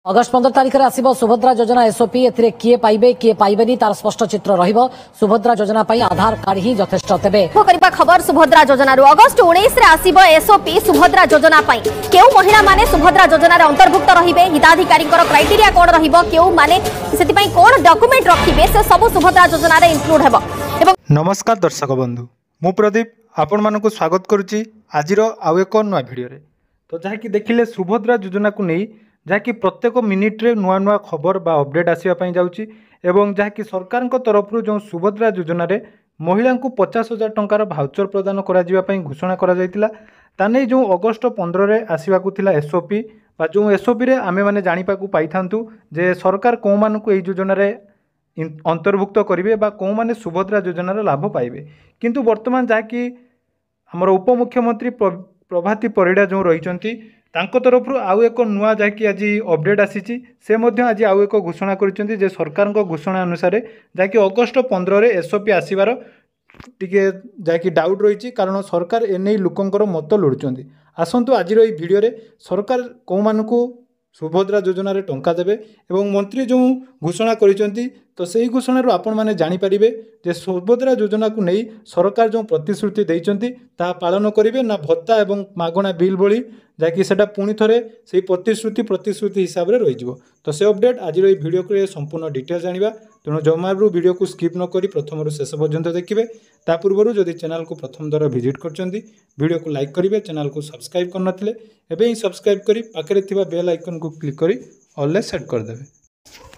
August 15 तारिख में आसिबो सुभद्रा योजना एसओपी एथिरे किए पाइबे किए पाइबेनी तार स्पष्ट चित्र रहिबो। सुभद्रा योजना पई आधार कार्ड ही यथेष्ट तेबे करिबा खबर सुभद्रा योजना रु अगस्ट 19 रे आसिबो एसओपी सुभद्रा योजना पई केउ महिला माने सुभद्रा योजना रे अंतर्भुक्त रहिबे हिताधिकारी क्राइटेरिया कोन रहिबो केउ माने सेति पई कोन डॉक्यूमेंट रखिबे से सब सुभद्रा योजना रे इंक्लूड हेबो। नमस्कार दर्शक बंधु मु प्रदीप आपण मानकु स्वागत करुच्ची आज आउ एक नुआ भिडियो रे। तो जहाँकि देखिले सुभद्रा योजना को नहीं जहाँकि प्रत्येक मिनिट्रे नुआ नुआ खबर बा अपडेट आसवाई जाऊँगी एवं जहाँकि सरकार तरफ जो सुभद्रा योजना रे महिला को 50,000 टंकार भाउचर प्रदान कर घोषणा कर जो अगस्ट 15 रे आसवाक एसओपी बा जो एसओपी रे आमे माने जानिपा पाई थांतु जे सरकार कौ मानकु एई योजना रे अंतर्भुक्त करेंगे बा कौ माने सुभद्रा योजनार लाभ पाइबे। किंतु वर्तमान जहाँकि आमर उपमुख्यमंत्री प्रभाती परिड़ा जो रही तरफ आउ एक नुआ जहाँकि आज अपडेट आसी से आज आउ एक घोषणा कर सरकार घोषणा अनुसार जहाँकि अगस्ट 15 रे एसओपी आसबार टिके जहाँकि डाउट रही कारण सरकार एने लोकंर मत लोड़ुंट। आसतु आज भिडियो रे सरकार कौ मानकु सुभद्रा योजना रे टंका देवे एवं मंत्री जो घोषणा करिसेंती तो सही घोषणा रो आपण माने जानि परिबे जे सुभद्रा योजना को नहीं सरकार जो प्रतिश्रुति देइचंती ता पालन करिवे ना भत्ता एवं मागणा बिल भली जाकि सेटा पुणी थरे से प्रतिश्रुति हिसाब रे रहि जिवो। तो से अपडेट आज भिडियो को संपूर्ण डिटेल जानिबा तेणु जमारू वीडियो को स्किप न करी प्रथम शेष पर्यंत देखिए। ता पूर्व जदि चैनल को प्रथम दर विजिट करछंती वीडियो को लाइक करेंगे चैनल को सब्सक्राइब करनथिले एबे ही सब्सक्राइब करी पाखरे थिबा बेल आइकन को क्लिक करी ऑल सेट कर देबे।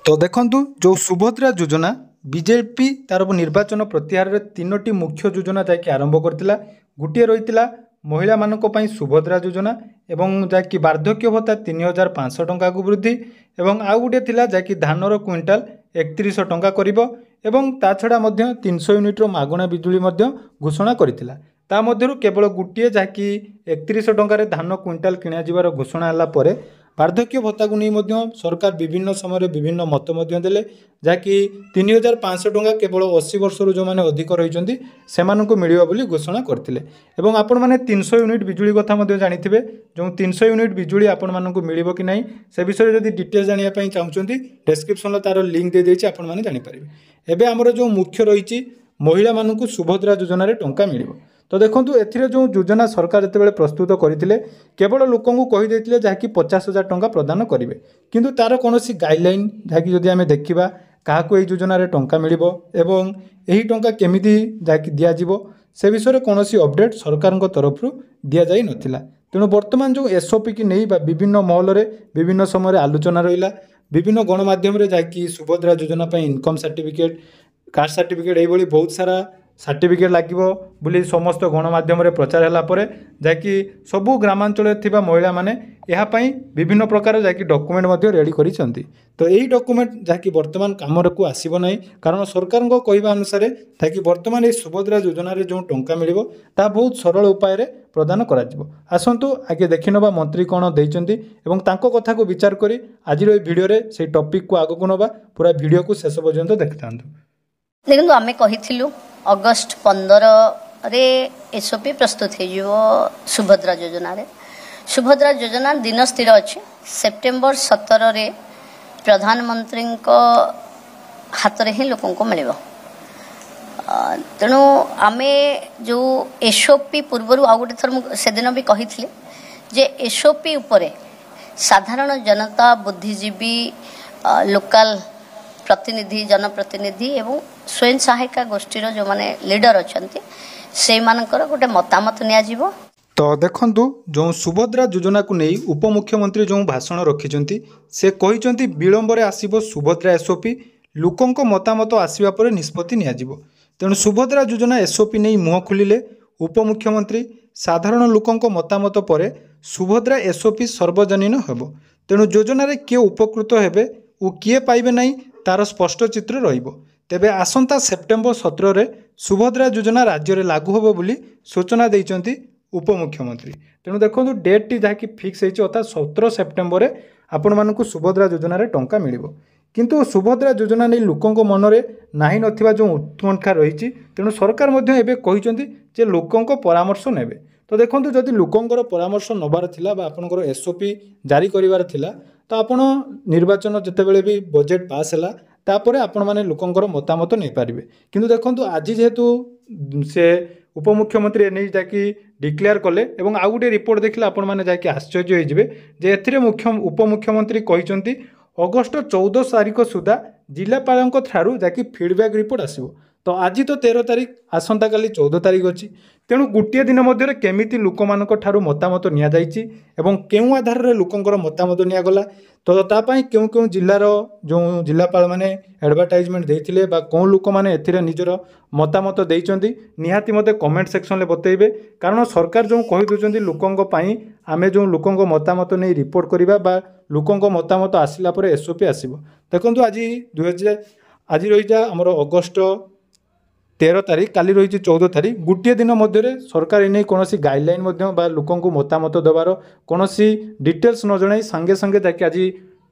तो देखंतु जो सुभद्रा योजना बीजेपी तार निर्वाचन प्रत्याहार रे तीनोटी मुख्य योजना जाकि आरंभ करथिला। गुटिए रहितिला महिला मानक पई सुभद्रा योजना एवं जाकि वार्धक्य भत्ता 3,500 टंका को वृद्धि एवं आउ गुटे थिला जाकि धानर क्विंटाल 3100 टंका करिवो एवं ता छड़ा मध्य 300 यूनिट रो मागणा बिजुली मध्य घोषणा करथिला। ता मध्यरु केवल गुटिए जाकि 3100 टंका रे धान क्विंटाल किणा जिवार घोषणा हला परे वार्धक्य भत्ता को नहीं सरकार विभिन्न समय विभिन्न मत देले जहाँकि 3,500 टंका केवल 80 वर्ष जो मैंने अधिक रही से मिलिबा बोली घोषणा करथिले। एवं आपण माने 300 यूनिट बिजुली कथा जानिथिबे जो 300 यूनिट बिजुली आपण मानकु मिलिबो कि नहीं से विषय जदि डिटेल जानिया पई चाहुचंती डिस्क्रिप्शन तार लिंक दे देछि आपण माने जानि परिबे। एबे हमर जो मुख्य रही महिला मानकु सुभद्रा योजना रे टंका मिलिबो। तो देखो एथिरे जो योजना सरकार जिते प्रस्तुत करते केवल लोक कहीदे जहाँकि 50,000 टंका प्रदान करेंगे किंतु तार कौन गाइडलाइन जहाँकि जदि आम देखा क्या योजना रे टंका मिलिबो एवं यही टंका केमिति जहाँकि दिज्व से विषय कौन अपडेट सरकार तरफ दि जाई नथिला। तेणु वर्तमान जो एसओपी की नहीं विभिन्न महल में विभिन्न समय आलोचना रहा विभिन्न गणमाध्यम जहाँकि सुभद्रा योजना इनकम सर्टिफिकेट कास्ट सर्टिफिकेट यही बहुत सारा सर्टिफिकेट लगे बोली समस्त गणमाध्यम प्रचार है जहाँकि सबू ग्रामांचल थिबा महिला माने यापाई विभिन्न प्रकार जहाँकि डॉक्यूमेंट रेडी करिसेंती। तो यही डॉक्यूमेंट जहाँकि वर्तमान काम को आसीबो नहीं कारण सरकार को कहवा अनुसार ताकि वर्तमान ये सुभद्रा योजना रे जो टंका मिलिबो ता बहुत सरल उपाय रे प्रदान करा जिवो। आसंतु आगे देखि नबा मंत्री कोन दैचंती एवं तांको कथा को विचार करी आज वीडियो रे से टॉपिक को आगो को नबा पूरा वीडियो को शेष पर्यंत देखतांतु। देखो आम कही अगस्ट 15 रे एसओपी प्रस्तुत हो सुभद्रा योजना रे। सुभद्रा योजना दिन स्थिर अच्छे सेप्टेम्बर 17 रे प्रधानमंत्री हाथ में ही लोक मिल तेणु आम जो एसओपी पूर्वर आउ गोटे थर से दिन भी कही जे एसओपी उपरे साधारण जनता बुद्धिजीवी लोकल प्रतिनिधि जनप्रतिनिधि एवं स्वयं सहायिका गोष्ठीर जो माने लीडर अच्छा से गोटे मतामत नियाजिवो। तो देखंतु जो सुभद्रा योजना को नहीं उपमुख्यमंत्री जो भाषण रखिंट से कही विलंबर आसब सुभद्रा एसओपी लोकंक मतामत आसवा पर निष्पत्ति नियाजिवो। तेणु सुभद्रा योजना एसओपी नहीं मुह खोलिले उपमुख्यमंत्री साधारण लोकंक मतामत पर सुभद्रा एसओपी सार्वजनीन हेबो। तेणु योजना रे किए उपकृत हेबे और किए पाइबे नहीं तार स्पष्ट चित्र रहिबो। तेबे आसंता सेप्टेम्बर 17 रे सुभद्रा योजना राज्य में लागू होबो बोली सूचना देइचंती उपमुख्यमंत्री। तेणु देखो डेट टी जहाँकि फिक्स होती अर्थात 17 सेप्टेम्बर रे आपण मानकु सुभद्रा योजना रे टंका मिलिबो किंतु सुभद्रा योजना नहीं लोकंक मनरे नाही नथिबा जो उत्कंठा रही तेणु सरकार मध्य एबे कहिचंती जे लोकंक परामर्श नेबे। तो देखो जदि लोकंकर परामर्श नबार थिला बा आपनकर एसओपी जारी करिवार थिला तो आपण निर्वाचन जितेबाला भी बजेट पास है तापर आपण मैंने लोकंर मतामत नहीं पारे किंतु देखो आज जेहेतु से उपमुख्यमंत्री एने जाकि डिक्लेयर कले एवं आउ गोटे रिपोर्ट देखिले आपण मैंने जाकि आश्चर्य होइजिबे जे एथिरे उपमुख्यमंत्री कहिसंती अगस्ट 14 तारिख सुधा जिलापाल ठारू जाकि फीडबैक रिपोर्ट आसो तो आज तो 13 तारिख आसंता काली 14 तारिख अच्छी तेणु गोटे दिन मध्य केमिति लोक मानक ठारू मतामत निया जाइछि एवं केउं आधार रे लोकंकर मतामत नियागला तो तापाई केउं केउं जिल्लार जो जिलापाल माने एडवर्टाइजमेंट देइथिले बा कोन लोक माने एथिरे निजर मतामत देइचंती निहाती मते कमेंट सेक्शन ले बतैबे कारण सरकार जो कहि दोचंती लोकंक पई आमे जो लोकंक मतामत नै रिपोर्ट करिबा बा लोकंक मतामत आसिला परे एसओपी आसीबो देखंतु आज रही जा हमर अगस्ट 13 तारिख काली रही 14 तारिख गोटे दिन मध्य सरकार एने कौन गाइडलाइन लोक मतामत देवार कौन डिटेल्स न जन सांगे सांगे जाकि आज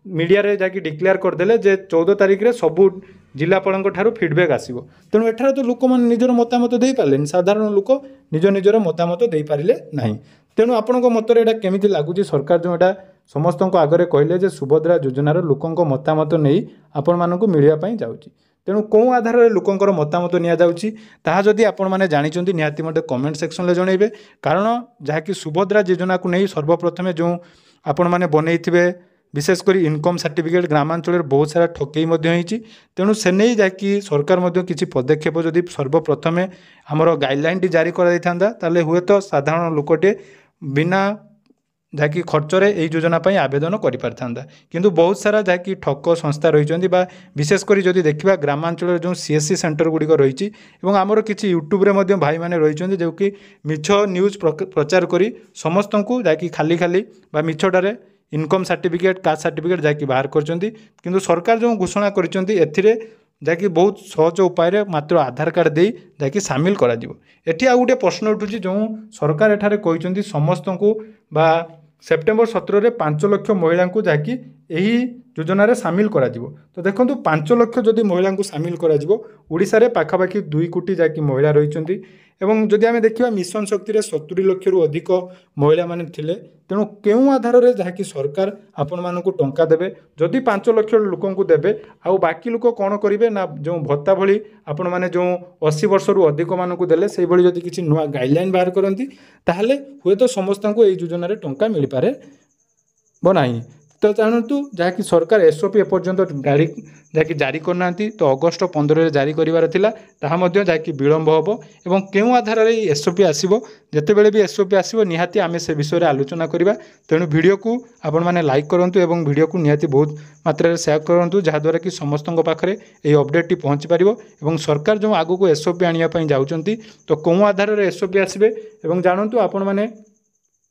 मीडिया रे जाकि डिक्लेयर करदेले जे 14 तारिख रे सबू जिलापाल ठारू फीडबैक आसीबो तेणु एठार तो लोक मैंने निजर मतामत दे पारे साधारण लोक निज निजर मतामत दे पारे ना तेणु आपणक मतरे एटा केमिति लागुची सरकार जो एटा समस्त आगे कहले जे सुभद्रा योजनार लोकंक मतामत नहीं आपण मानकु मिलिया पई जाउची तेणु कौन आधार में लोकंर मतामत निया जाउची ताहा जदि आपण माने जानिचंती निहाती मते कमेंट सेक्शन ले जणैबे कारण जहाँकि सुभद्रा योजना को नहीं सर्वप्रथम जो आपण माने बनैथिबे विशेषकर इनकम सर्टिफिकेट ग्रामांचल बहुत सारा ठकई तेणु से नहीं जाकि सरकार किसी पदक्षेप जदि सर्वप्रथम आमर गाइडलाइन टी जारी कर हुए तो साधारण लोकटे बिना जहाँकि खर्चरे यही योजना पर आवेदन कर किंतु बहुत सारा जहाँकि ठक संस्था रही विशेषकर जदि देखा ग्रामांचल जो सीएससी सेंटर गुड़िक रही आमर किसी यूट्यूब रे भाई मैंने रही जो कि मिछ न्यूज प्रचार कर समस्त को जहाँकि खाली खाली मिछटारे इनकम सर्टिफिकेट कास्ट सर्टिफिकेट जहाँकि बाहर कर सरकार जो घोषणा कर जहाँकि बहुत सहज उपाय मात्र आधार कार्ड दे जहाँकि सामिल करा एठी आ गोटे प्रश्न उठुची जो सरकार एठारे कहते समस्त को बा सेप्टेम्बर 17 रे 5 लाख महिला को जहाँकि यही योजना रे सामिल करा तो देखो 5 लाख जदि महिला को सामिल करा ओडिशा रे पाखापाखि 2 कोटी जहाँकि महिला रही एवं जदि आम देखा मिशन शक्ति 70 लाख रु अधिक महिला माने थिले तेणु केउं आधार रे जहाँकि सरकार आपण मानकु टंका देबे जदि 5 लाख लोक को देबे आउ बाकी लोक कौन करेंगे ना जो भत्ता भली आपण माने जो 80 वर्ष रु अधिक मानकु देले सेही भली जदि किछि नुआ गाइडलाइन बाहर करंती ताहले हुए तो समस्त को एई योजना रे टंका मिल पारे बनाई तो जानतु जहाँकि सरकार एसओपी एपर्यंत गाड़ी जहाँकि जारी करना तो अगस्ट 15 रे जारी करिवार थिला ताहा मध्य जहाँकि विलंब होबो एवं केउं आधार रे एसओपी आसीबो जेतेबेले भी एसओपी आसीबो निहाती आमे से विषय रे आलोचना करिबा तेणु वीडियो को आपण माने लाइक करंतु एवं वीडियो को निहाती बहुत मात्रा रे शेयर करंतु जहा द्वारा कि समस्तक पाखरे एई अपडेट टी पहुंची पारिबो एवं सरकार जो आगु को एसओपी आनिया पई जाउचंती तो कोउ आधार रे एसओपी आसीबे एवं जानंतु आपण माने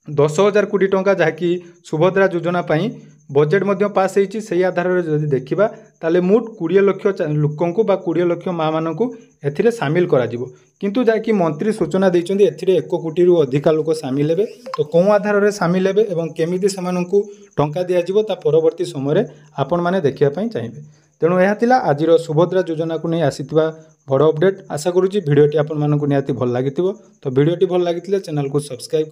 10,000 कोटी टंका जहाँकि सुभद्रा योजना पाई बजेट मध्य पास होती से आधार में जब देखा ताले मोट 20 लाख लोक 20 लाख माँ मानक ए सामिल करा किंतु जहाँकि मंत्री सूचना देते ए 1 कोटी रु अधिका लोक सामिल हेबे तो कौन आधार में सामिल हेबे एवं केमिति सेमानंकु टंका दियाजिबो ता परवर्ती समय आपण माने देखिया पई चाहिए तेणु यह थिला आजिर सुभद्रा योजना को नहीं आसीथिबा बड़ अपडेट आशा करूची भिडियोटी आपण मानकु निहाती भल लागिथिबो तो भिडियोटी भल लागिथिले चैनल को सब्सक्राइब